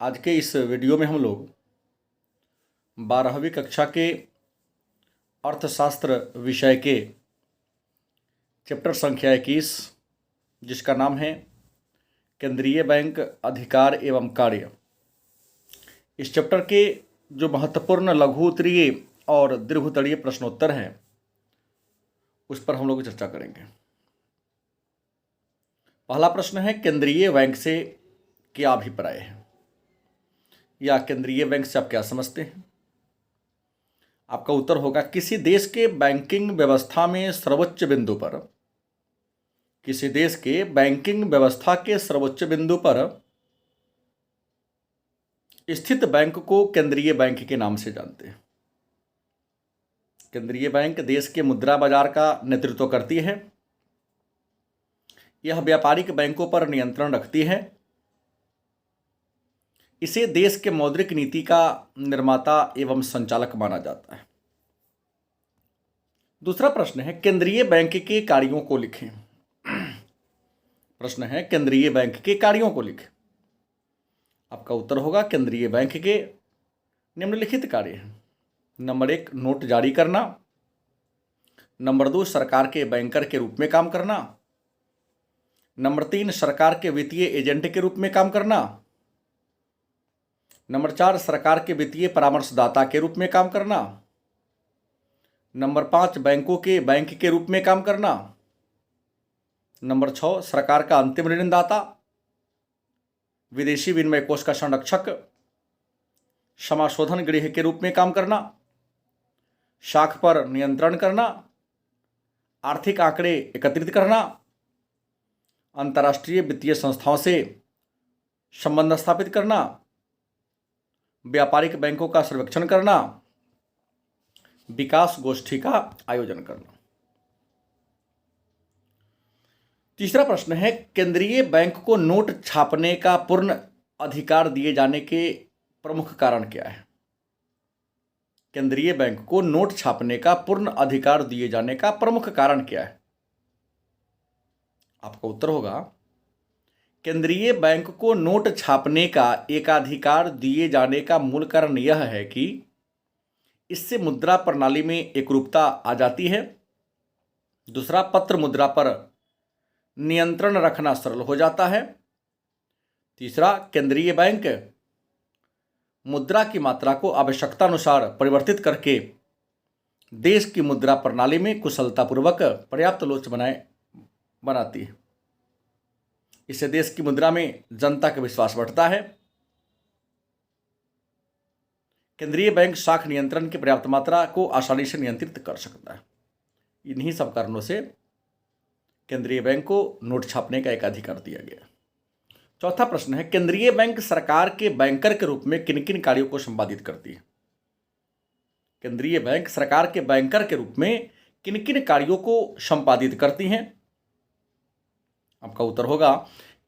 आज के इस वीडियो में हम लोग 12वीं कक्षा के अर्थशास्त्र विषय के चैप्टर संख्या 21 जिसका नाम है केंद्रीय बैंक अधिकार एवं कार्य, इस चैप्टर के जो महत्वपूर्ण लघु उत्तरीय और दीर्घ उत्तरीय प्रश्नोत्तर हैं उस पर हम लोग चर्चा करेंगे। पहला प्रश्न है, केंद्रीय बैंक से क्या अभिप्राय है या केंद्रीय बैंक से आप क्या समझते हैं? आपका उत्तर होगा, किसी देश के बैंकिंग व्यवस्था में सर्वोच्च बिंदु पर, किसी देश के बैंकिंग व्यवस्था के सर्वोच्च बिंदु पर स्थित बैंक को केंद्रीय बैंक के नाम से जानते हैं। केंद्रीय बैंक देश के मुद्रा बाजार का नेतृत्व करती है। यह व्यापारिक बैंकों पर नियंत्रण रखती है। इसे देश के मौद्रिक नीति का निर्माता एवं संचालक माना जाता है। दूसरा प्रश्न है, केंद्रीय बैंक के कार्यों को लिखें। प्रश्न है, केंद्रीय बैंक के कार्यों को लिखें। आपका उत्तर होगा, केंद्रीय बैंक के निम्नलिखित कार्य हैं। नंबर 1, नोट जारी करना। नंबर 2, सरकार के बैंकर के रूप में काम करना। नंबर 3, सरकार के वित्तीय एजेंट के रूप में काम करना। नंबर 4, सरकार के वित्तीय परामर्शदाता के रूप में काम करना। नंबर 5, बैंकों के बैंक के रूप में काम करना। नंबर 6, सरकार का अंतिम ऋणदाता, विदेशी विनिमय कोष का संरक्षक, समाशोधन गृह के रूप में काम करना, शाख पर नियंत्रण करना, आर्थिक आंकड़े एकत्रित करना, अंतर्राष्ट्रीय वित्तीय संस्थाओं से संबंध स्थापित करना, व्यापारिक बैंकों का सर्वेक्षण करना, विकास गोष्ठी का आयोजन करना। तीसरा प्रश्न है, केंद्रीय बैंक को नोट छापने का पूर्ण अधिकार दिए जाने के प्रमुख कारण क्या है? केंद्रीय बैंक को नोट छापने का पूर्ण अधिकार दिए जाने का प्रमुख कारण क्या है? आपका उत्तर होगा, केंद्रीय बैंक को नोट छापने का एकाधिकार दिए जाने का मूल कारण यह है कि इससे मुद्रा प्रणाली में एकरूपता आ जाती है। दूसरा, पत्र मुद्रा पर नियंत्रण रखना सरल हो जाता है। तीसरा, केंद्रीय बैंक मुद्रा की मात्रा को आवश्यकतानुसार परिवर्तित करके देश की मुद्रा प्रणाली में कुशलतापूर्वक पर्याप्त लोच बनाती है। इससे देश की मुद्रा में जनता का विश्वास बढ़ता है। केंद्रीय बैंक शाख नियंत्रण की पर्याप्त मात्रा को आसानी से नियंत्रित कर सकता है। इन्हीं सब कारणों से केंद्रीय बैंक को नोट छापने का एक अधिकार दिया गया। चौथा प्रश्न है, केंद्रीय बैंक सरकार के बैंकर के रूप में किन किन कार्यों को संपादित करती है? केंद्रीय बैंक सरकार के बैंकर के रूप में किन किन कार्यों को संपादित करती हैं? आपका उत्तर होगा,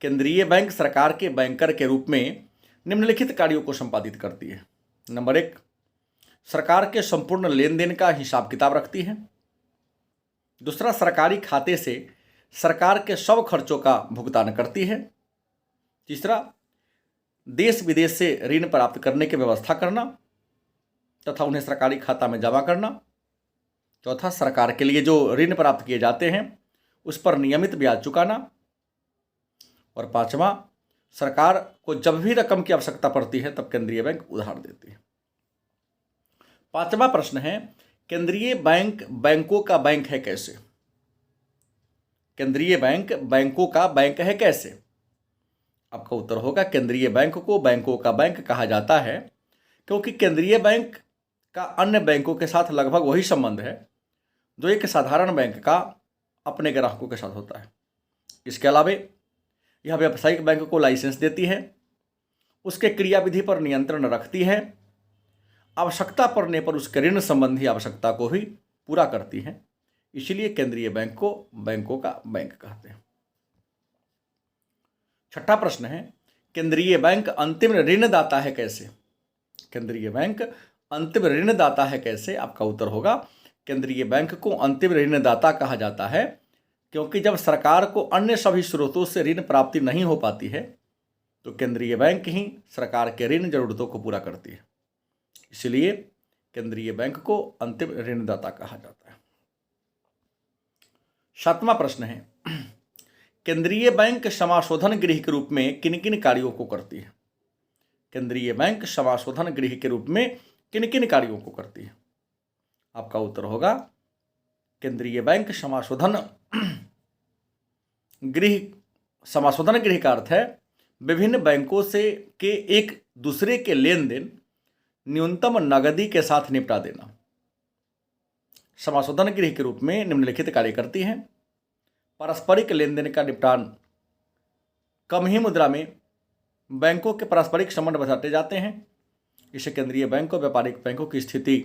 केंद्रीय बैंक सरकार के बैंकर के रूप में निम्नलिखित कार्यों को संपादित करती है। नंबर 1, सरकार के संपूर्ण लेन देन का हिसाब किताब रखती है। दूसरा, सरकारी खाते से सरकार के सब खर्चों का भुगतान करती है। तीसरा, देश विदेश से ऋण प्राप्त करने की व्यवस्था करना तथा उन्हें सरकारी खाता में जमा करना। चौथा, सरकार के लिए जो ऋण प्राप्त किए जाते हैं उस पर नियमित ब्याज चुकाना। और पांचवा, सरकार को जब भी रकम की आवश्यकता पड़ती है तब केंद्रीय बैंक उधार देती है। पांचवा प्रश्न है, केंद्रीय बैंक बैंकों का बैंक है कैसे? केंद्रीय बैंक बैंकों का बैंक है कैसे? आपका उत्तर होगा, केंद्रीय बैंक को बैंकों का बैंक कहा जाता है क्योंकि केंद्रीय बैंक का अन्य बैंकों के साथ लगभग वही संबंध है जो एक साधारण बैंक का अपने ग्राहकों के साथ होता है। इसके अलावा यह व्यावसायिक बैंक को लाइसेंस देती है, उसके क्रियाविधि पर नियंत्रण रखती है, आवश्यकता पड़ने पर उसके ऋण संबंधी आवश्यकता को भी पूरा करती है। इसलिए केंद्रीय बैंक को बैंकों का बैंक कहते हैं। छठा प्रश्न है, केंद्रीय बैंक अंतिम ऋणदाता है कैसे? केंद्रीय बैंक अंतिम ऋणदाता है कैसे? आपका उत्तर होगा, केंद्रीय बैंक को अंतिम ऋणदाता कहा जाता है क्योंकि जब सरकार को अन्य सभी स्रोतों से ऋण प्राप्ति नहीं हो पाती है तो केंद्रीय बैंक ही सरकार के ऋण जरूरतों को पूरा करती है, इसलिए केंद्रीय बैंक को अंतिम ऋणदाता कहा जाता है। 7वां प्रश्न है, केंद्रीय बैंक समाशोधन गृह के रूप में किन किन कार्यों को करती है? केंद्रीय बैंक समाशोधन गृह के रूप में किन किन कार्यों को करती है? आपका उत्तर होगा, केंद्रीय बैंक समाशोधन गृह का अर्थ है विभिन्न बैंकों से के एक दूसरे के लेन देन न्यूनतम नगदी के साथ निपटा देना। समाशोधन गृह के रूप में निम्नलिखित कार्य करती हैं। पारस्परिक लेन देन का निपटान, कम ही मुद्रा में बैंकों के पारस्परिक संबंध बताते जाते हैं, इससे केंद्रीय बैंक को व्यापारिक बैंकों की स्थिति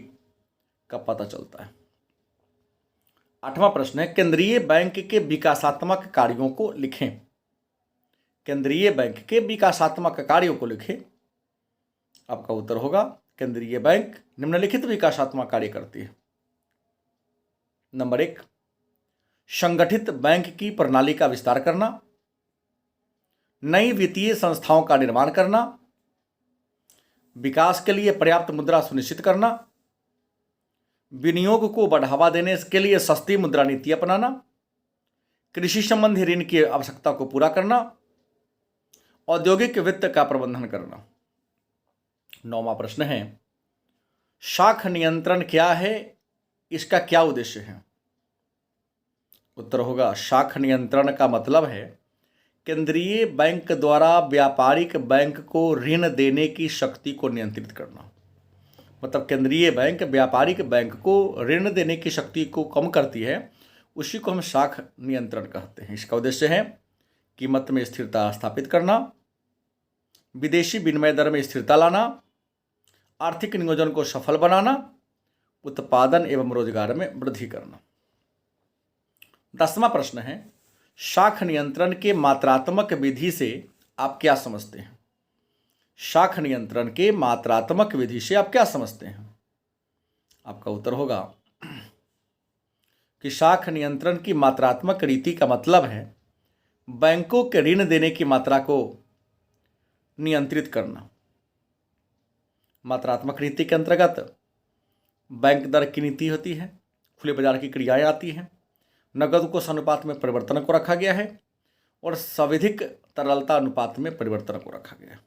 का पता चलता है। 8वां प्रश्न है, केंद्रीय बैंक के विकासात्मक कार्यों को लिखें। केंद्रीय बैंक के विकासात्मक कार्यों को लिखें। आपका उत्तर होगा, केंद्रीय बैंक निम्नलिखित विकासात्मक कार्य करती है। नंबर 1, संगठित बैंक की प्रणाली का विस्तार करना, नई वित्तीय संस्थाओं का निर्माण करना, विकास के लिए पर्याप्त मुद्रा सुनिश्चित करना, विनियोग को बढ़ावा देने के लिए सस्ती मुद्रा नीति अपनाना, कृषि संबंधी ऋण की आवश्यकता को पूरा करना, औद्योगिक वित्त का प्रबंधन करना। 9वां प्रश्न है, शाख नियंत्रण क्या है, इसका क्या उद्देश्य है? उत्तर होगा, शाख नियंत्रण का मतलब है केंद्रीय बैंक द्वारा व्यापारिक बैंक को ऋण देने की शक्ति को नियंत्रित करना। मतलब केंद्रीय बैंक व्यापारिक बैंक को ऋण देने की शक्ति को कम करती है, उसी को हम शाख नियंत्रण कहते हैं। इसका उद्देश्य है कीमत में स्थिरता स्थापित करना, विदेशी विनिमय दर में स्थिरता लाना, आर्थिक नियोजन को सफल बनाना, उत्पादन एवं रोजगार में वृद्धि करना। 10वां प्रश्न है, शाख नियंत्रण के मात्रात्मक विधि से आप क्या समझते हैं? शाख नियंत्रण के मात्रात्मक विधि से आप क्या समझते हैं? आपका उत्तर होगा कि शाख नियंत्रण की मात्रात्मक रीति का मतलब है बैंकों के ऋण देने की मात्रा को नियंत्रित करना। मात्रात्मक रीति के अंतर्गत बैंक दर की नीति होती है, खुले बाजार की क्रियाएं आती हैं, नकद को अनुपात में परिवर्तन को रखा गया है और सविधिक तरलता अनुपात में परिवर्तन को रखा गया है।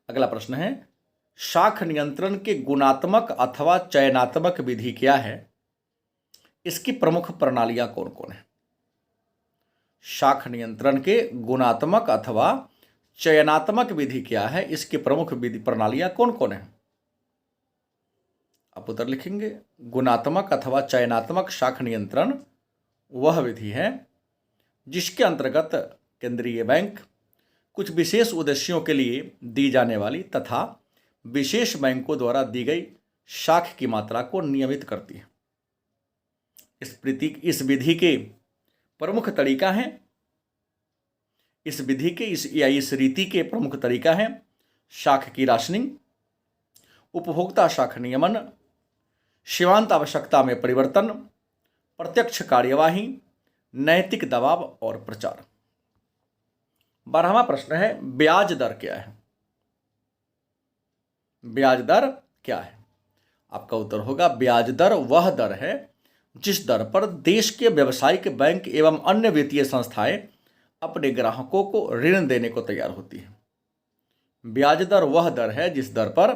अगला प्रश्न है, शाख नियंत्रण के गुणात्मक अथवा चयनात्मक विधि क्या है? इसकी प्रमुख प्रणालियां कौन कौन है? शाख नियंत्रण के गुणात्मक अथवा चयनात्मक विधि क्या है, इसकी प्रमुख विधि प्रणालियां कौन कौन है? आप उत्तर लिखेंगे, गुणात्मक अथवा चयनात्मक शाख नियंत्रण वह विधि है जिसके अंतर्गत केंद्रीय बैंक कुछ विशेष उद्देश्यों के लिए दी जाने वाली तथा विशेष बैंकों द्वारा दी गई शाख की मात्रा को नियमित करती है। इस विधि के प्रमुख तरीका हैं, इस रीति के प्रमुख तरीका हैं शाख की राशनिंग, उपभोक्ता शाख नियमन, सीमांत आवश्यकता में परिवर्तन, प्रत्यक्ष कार्यवाही, नैतिक दबाव और प्रचार। 12वां प्रश्न है, ब्याज दर क्या है? ब्याज दर क्या है? आपका उत्तर होगा, ब्याज दर वह दर है जिस दर पर देश के व्यावसायिक बैंक एवं अन्य वित्तीय संस्थाएं अपने ग्राहकों को ऋण देने को तैयार होती है। ब्याज दर वह दर है जिस दर पर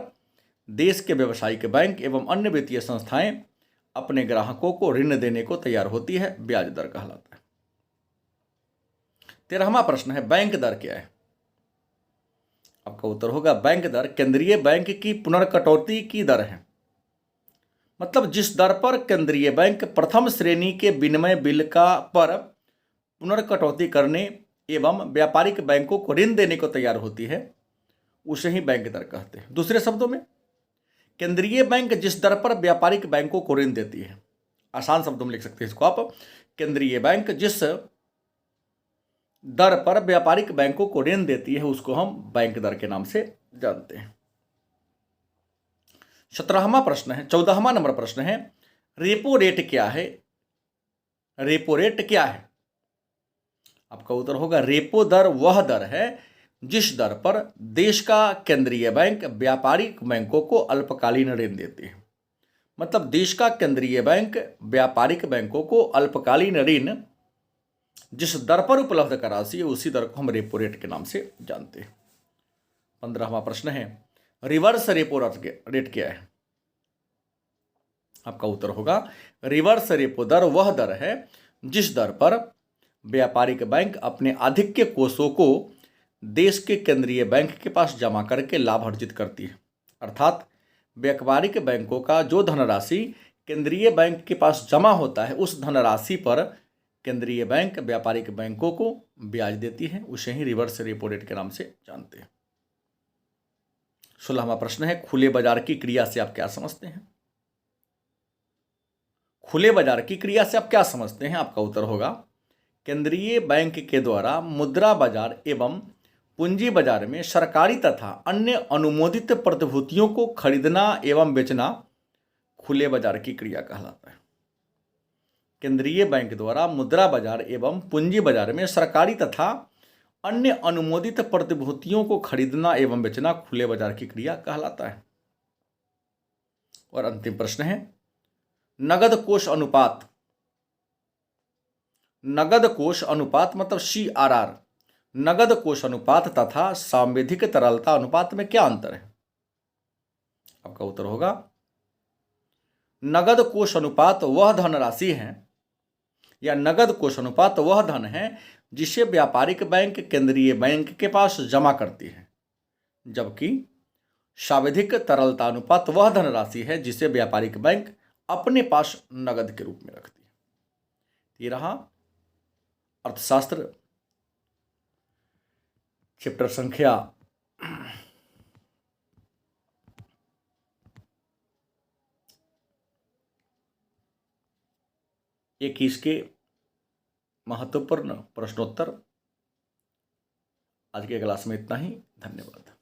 देश के व्यावसायिक बैंक एवं अन्य वित्तीय संस्थाएं अपने ग्राहकों को ऋण देने को तैयार होती है, ब्याज दर कहलाता है। 13वां प्रश्न है, बैंक दर क्या है? आपका उत्तर होगा, बैंक दर केंद्रीय बैंक की पुनर्कटौती की दर है। मतलब जिस दर पर केंद्रीय बैंक प्रथम श्रेणी के विनिमय बिल पर पुनर्कटौती करने एवं व्यापारिक बैंकों को ऋण देने को तैयार होती है, उसे ही बैंक दर कहते हैं। दूसरे शब्दों में, केंद्रीय बैंक जिस दर पर व्यापारिक बैंकों को ऋण देती है, आसान शब्दों में लिख सकते हैं इसको आप, केंद्रीय बैंक जिस दर पर व्यापारिक बैंकों को ऋण देती है उसको हम बैंक दर के नाम से जानते हैं। 17वां प्रश्न है, 14वां नंबर प्रश्न है, रेपो रेट क्या है? रेपो रेट क्या है? आपका उत्तर होगा रेपो दर वह दर है जिस दर पर देश का केंद्रीय बैंक व्यापारिक बैंकों को अल्पकालीन ऋण देते हैं। मतलब देश का केंद्रीय बैंक व्यापारिक बैंकों को अल्पकालीन ऋण जिस दर पर उपलब्ध कराती है उसी दर को हम रेपो रेट के नाम से जानते हैं। 15वां प्रश्न है रिवर्स रेपो रेट क्या है? आपका उत्तर होगा रिवर्स रेपो दर वह दर है जिस दर पर व्यापारिक बैंक अपने आधिक्य कोषों को देश के केंद्रीय बैंक के पास जमा करके लाभ अर्जित करती है। अर्थात व्यापारिक बैंकों का जो धनराशि केंद्रीय बैंक के पास जमा होता है उस धनराशि पर केंद्रीय बैंक व्यापारिक बैंकों को ब्याज देती है, उसे ही रिवर्स रेपो रेट के नाम से जानते हैं। 16वां प्रश्न है खुले बाजार की क्रिया से आप क्या समझते हैं? खुले बाजार की क्रिया से आप क्या समझते हैं? आपका उत्तर होगा केंद्रीय बैंक के द्वारा मुद्रा बाजार एवं पूंजी बाजार में सरकारी तथा अन्य अनुमोदित प्रतिभूतियों को खरीदना एवं बेचना खुले बाजार की क्रिया कहलाता है। केंद्रीय बैंक द्वारा मुद्रा बाजार एवं पूंजी बाजार में सरकारी तथा अन्य अनुमोदित प्रतिभूतियों को खरीदना एवं बेचना खुले बाजार की क्रिया कहलाता है। और अंतिम प्रश्न है नगद कोष अनुपात। नगद कोष अनुपात मतलब CRR, नगद कोष अनुपात तथा सांविधिक तरलता अनुपात में क्या अंतर है? आपका उत्तर होगा नगद कोष अनुपात वह धनराशि है या नगद कोष अनुपात वह धन है जिसे व्यापारिक बैंक केंद्रीय बैंक के पास जमा करती है, जबकि सांविधिक तरलता अनुपात वह धनराशि है जिसे व्यापारिक बैंक अपने पास नगद के रूप में रखती है। ये रहा अर्थशास्त्र चैप्टर संख्या 21 के महत्वपूर्ण प्रश्नोत्तर। आज के क्लास में इतना ही। धन्यवाद।